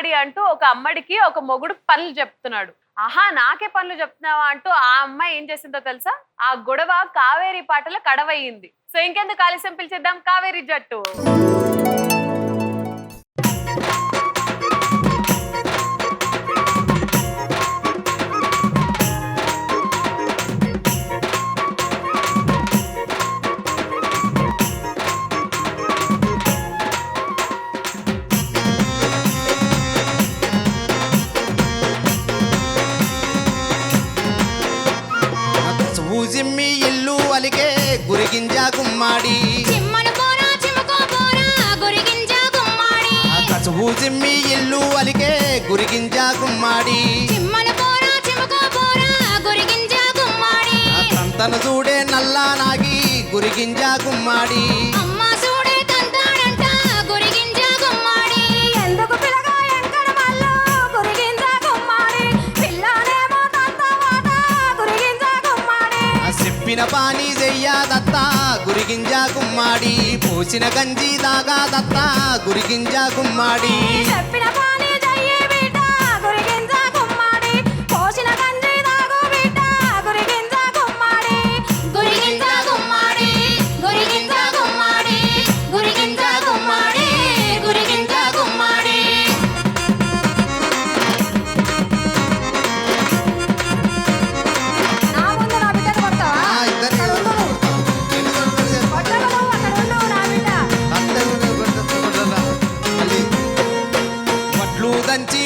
గుమ్మడి అంటూ ఒక అమ్మడికి ఒక మొగుడు పనులు చెప్తున్నాడు. ఆహా నాకే పనులు చెప్తున్నావా అంటూ ఆ అమ్మాయి ఏం చేసిందో తెలుసా? ఆ గొడవ కావేరి పాటల కడవయ్యింది. సో ఇంకెందుకు ఆలస్యం, పిలిచేద్దాం కావేరి జట్టు. జిమ్మి ఇల్లు అలిగే గురిగింజ గుమ్మాడి కసువు జిమ్మి ఇల్లు అలిగే గురిగింజ గుమ్మాడి తంతను చూడే నల్లా నాగి గురిగింజ గుమ్మాడి పానీ చెయ్యాదత్తా గురిగింజ గుమ్మాడి పోసిన గంజి దాగా దత్తా గురిగింజ గుమ్మాడి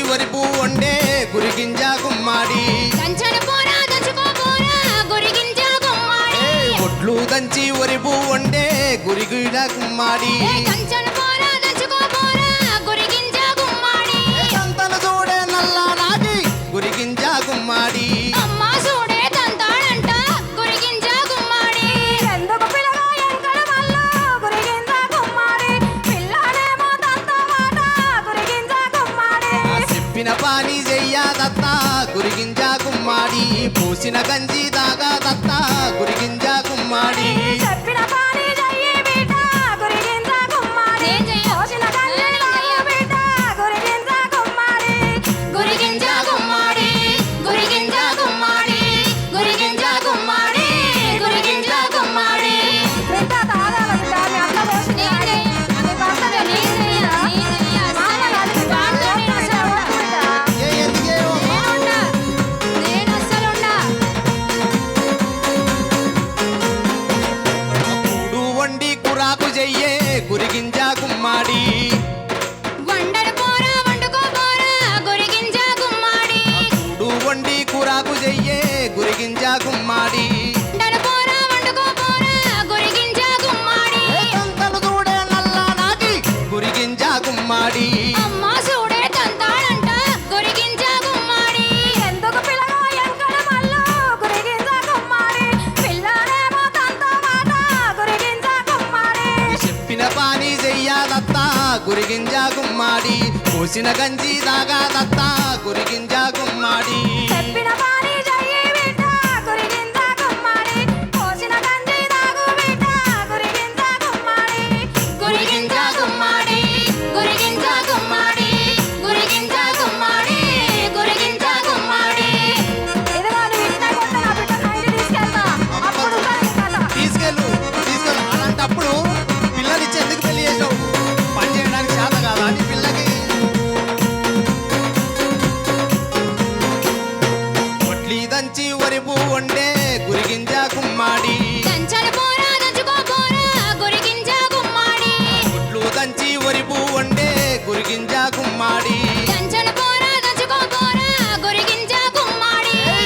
వరిపు వండే గురిగింజ గుమ్మాడి ఒడ్లు దంచి వరిపు వండే గురిగింజ గుమ్మాడి తంతను చూడే నల్లా నాటి గురిగింజ గుమ్మాడి పానీ చెయ్యాదత్తా గురిగింజ గుమ్మాడి పోసిన గంజి దాగా దత్తా గురిగింజ గుమ్మాడి గురిగింజ గుమ్మాడి కూడు వండి కూరాకు చెయ్యే గురిగింజ గుమ్మాడి తంతను చూడే నల్లా నాటి గురిగింజ గుమ్మాడి పానీ చెయ్యాదత్తా గురిగింజ గుమ్మాడి పోసిన గంజి దాగా దత్తా గురిగింజ గుమ్మాడి తీసుకెళ్ళు అలాంటప్పుడు ఎందుకు పెళ్లి చేసావు? పని చేయడానికి చేత కాదా అని పిల్లకి ఒడ్లి దంచి వరిపు వండే గురిగింజ గుమ్మాడి ఒడ్లు దంచి వరిపు వండే గురిగింజ గుమ్మాడి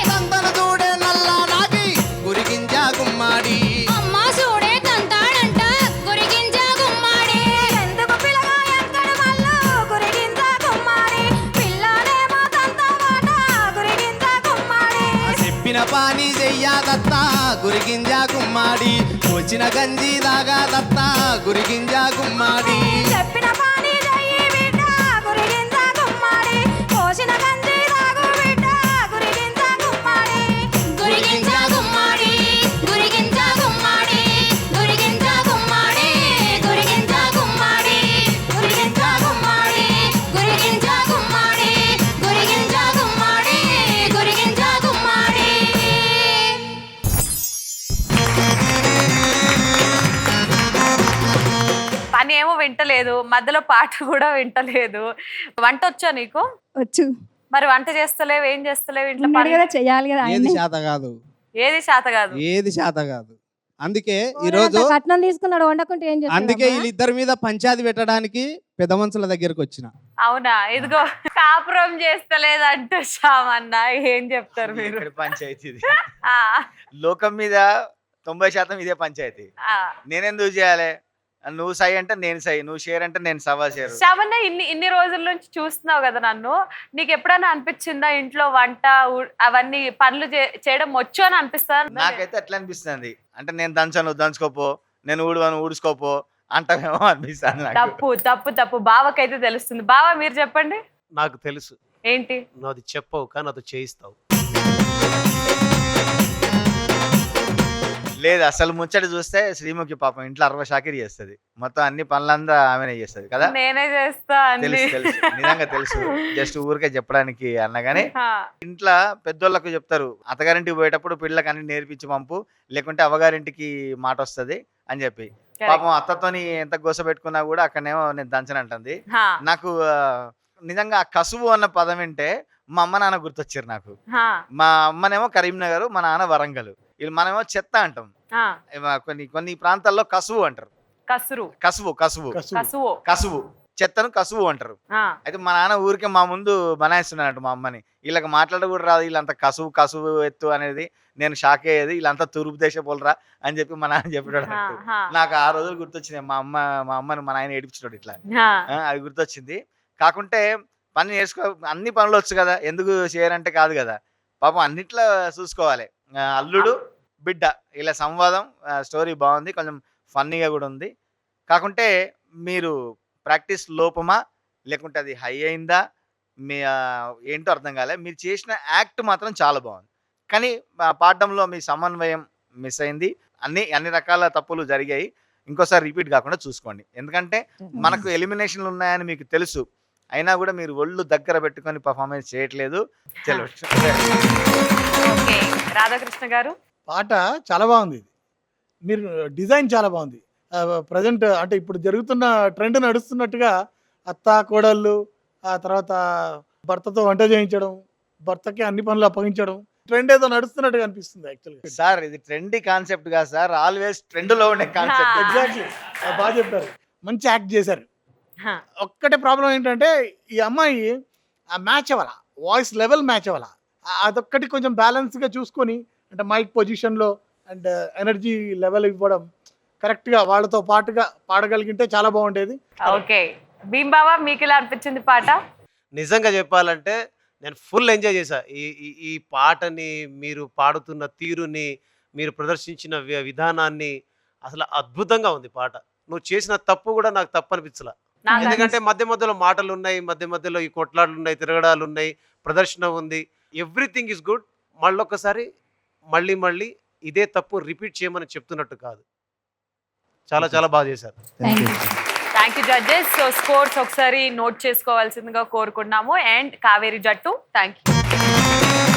తంతను చూడే నల్లా నాటి గురిగింజ గుమ్మాడి పానీ చెయ్యాదత్తా గురిగింజ గుమ్మాడి పోచిన గంజి దాగా దత్తా గురిగింజ గుమ్మాడి గురిగింజ గుమ్మాడి పని ఏమో వింటలేదు, మధ్యలో పాట కూడా వింటలేదు. వంట వచ్చా నీకు? వచ్చు. మరి వంట చేస్తలేవు, ఏం చేస్తలేవు ఇంట్లో ఉన్నాడు పని? కదా చెయ్యాలి కదా ఏది ఆయన్ని. శాత కాదు, ఏది చేత కాదు. ఏది శాత కాదు. అందుకే ఓ, ఈరోజు అంత కట్నం తీసుకున్నాడు వండకుంటే ఏం అందుకే చేస్తాడు వీళ్ళిద్దరి మీద పంచాయతీ పెట్టడానికి పెద్ద మనుషుల దగ్గరకు వచ్చిన. అవునా? ఇదిగో కాపురం చేస్తలేదంటూ శ్యామన్న, ఏం చెప్తారు మీరు? ఇక్కడ పంచాయతీ ఇది. ఆ, లోకం మీద 90% ఇదే పంచాయతీ. ఆ. నేనెందుకు చేయాలి? నువ్వు సై అంటే నేను సై, నువ్వు షేర్ అంటే నేను సవా షేర్. శ్యామన్న, ఇన్ని రోజుల నుంచి చూస్తున్నావు కదా నన్ను, నీకు ఎప్పుడైనా అనిపించిందా ఇంట్లో వంట అవన్నీ పనులు చేయడం వచ్చు అని అనిపిస్తా? నాకైతే ఎట్లా అనిపిస్తుంది అంటే, నేను దంచను దంచుకోపో, నేను ఊడువను ఊడుచుకోపో అంటావేమో అనిపిస్తుంది నాకు. తప్పు తప్పు తప్పు. బావకైతే తెలుస్తుంది. బావ మీరు చెప్పండి. నాకు తెలుసు, ఏంటి? నువ్వు అది చెప్పవు కానీ నాతో చేయిస్తావు. లేదు, అసలు ముచ్చట చూస్తే శ్రీముఖి పాపం ఇంట్లో 60 షాకిరి చేస్తుంది, మొత్తం అన్ని పనులంతా ఆమెనే చేస్తుంది కదా. నేనే చేస్తా అన్ని. తెలుసు తెలుసు, నిజంగా తెలుసు. జస్ట్ ఊరికే చెప్పడానికి అన్నగానే. ఆ, ఇంట్లో పెద్దోళ్ళకు చెప్తారు, అత్తగారింటికి పోయేటప్పుడు పిల్లలకి అన్ని నేర్పించి పంపు, లేకుంటే అవ్వగారింటికి మాట వస్తుంది అని చెప్పి. correct. పాపం అత్తతోని ఎంత గోస పెట్టుకున్నా కూడా అక్కడనేమో నేను దంచనంటుంది. హా, నాకు నిజంగా ఆ కసువు అన్న పదం వింటే మా అమ్మ నాన్న గుర్తొచ్చారు నాకు. హా, మా అమ్మనేమో కరీంనగర్, మా నాన్న వరంగల్. వీళ్ళు మనమేమో చెత్త అంటాం. హా. కొన్ని ప్రాంతాల్లో కసువు అంటారు. కసురు, కసువు కసువు కసువు. కసువు, చెత్తను కసువు అంటారు. ఆ, అయితే మా నాన్న ఊరికే మా ముందు బనాయిస్తున్నాడు మా అమ్మని. వీళ్ళకి మాట్లాడ కూడా రాదు, వీళ్ళంతా కసువు కసువు ఎత్తు అనేది. నేను షాక్ అయ్యేది, వీళ్ళంతా తూర్పు దేశ పోలరా అని చెప్పి మా నాన్న చెప్పాడు. హా, హా, నాకు ఆ రోజులు గుర్తొచ్చినాయి. మా అమ్మని మా నాయన ఏడిపించాడు ఇట్లా. హా. అది గుర్తొచ్చింది. కాకుంటే పని నేర్చుకో, అన్ని పనులు వచ్చు కదా, ఎందుకు చేయరంటే కాదు కదా. పాపం అన్నిట్లో చూసుకోవాలి. అల్లుడు బిడ్డ ఇలా సంవాదం, స్టోరీ బాగుంది, కొంచెం ఫన్నీగా కూడా ఉంది. కాకుంటే మీరు ప్రాక్టీస్ లోపమా లేకుంటే అది హై అయిందా మీ ఏంటో అర్థం కాలే. మీరు చేసిన యాక్ట్ మాత్రం చాలా బాగుంది, కానీ పాడడంలో మీ సమన్వయం మిస్ అయింది. అన్ని రకాల తప్పులు జరిగాయి. ఇంకోసారి రిపీట్ కాకుండా చూసుకోండి, ఎందుకంటే మనకు ఎలిమినేషన్లు ఉన్నాయని మీకు తెలుసు, అయినా కూడా మీరు ఒళ్ళు దగ్గర పెట్టుకొని పర్ఫార్మెన్స్ చేయట్లేదు. చలో. ఓకే, రాధాకృష్ణ గారు. పాట చాలా బాగుంది. ఇది మీరు డిజైన్ చాలా బాగుంది. ప్రజెంట్ అంటే ఇప్పుడు జరుగుతున్న ట్రెండ్ నడుస్తున్నట్టుగా అత్త కోడళ్ళు, ఆ తర్వాత భర్తతో వంట చేయించడం, భర్తకి అన్ని పనులు అప్పగించడం, ట్రెండ్ ఏదో నడుస్తున్నట్టుగా అనిపిస్తుంది యాక్చువల్గా. సార్ ఇది ట్రెండీ కాన్సెప్ట్ కాదు సార్, ఆల్వేస్ ట్రెండ్ లో ఉండే కాన్సెప్ట్. ఎగ్జాక్ట్లీ, బాగా చెప్పారు, మంచి యాక్ట్ చేశారు. హా, ఒక్కటే ప్రాబ్లం ఏంటంటే ఈ అమ్మాయి ఆ మ్యాచ్ అవ్వాల, వాయిస్ లెవెల్ మ్యాచ్ అవ్వాల. అదొక్కటి కొంచెం బ్యాలెన్స్గా చూసుకొని, అంటే మైక్ పొజిషన్లో అండ్ ఎనర్జీ లెవెల్ ఇవ్వడం కరెక్ట్గా వాళ్ళతో పాటుగా పాడగలిగింటే చాలా బాగుండేది. ఓకే. భీంబావా, మీకు ఇలా అనిపించింది పాట? నిజంగా చెప్పాలంటే నేను ఫుల్ ఎంజాయ్ చేశా ఈ పాటని, మీరు పాడుతున్న తీరుని, మీరు ప్రదర్శించిన విధానాన్ని. అసలు అద్భుతంగా ఉంది పాట. నువ్వు చేసిన తప్పు కూడా నాకు తప్పు అనిపించలా. నాకు ఎందుకంటే మధ్య మధ్యలో మాటలు ఉన్నాయి, మధ్య మధ్యలో ఈ కొట్లాటలు ఉన్నాయి, తిరగడాలు ఉన్నాయి, ప్రదర్శన ఉంది, ఎవ్రీథింగ్ ఈజ్ గుడ్. మళ్ళొక్కసారి మళ్ళీ ఇదే తప్పు రిపీట్ చేయమని చెప్తున్నట్టు కాదు. చాలా చాలా బాగా చేశారు. Thank you judges. So scores ఒకసారి నోట్ చేసుకోవాల్సిందిగా కోరుకున్నాము. అండ్ కావేరి జట్టు, థ్యాంక్ యూ.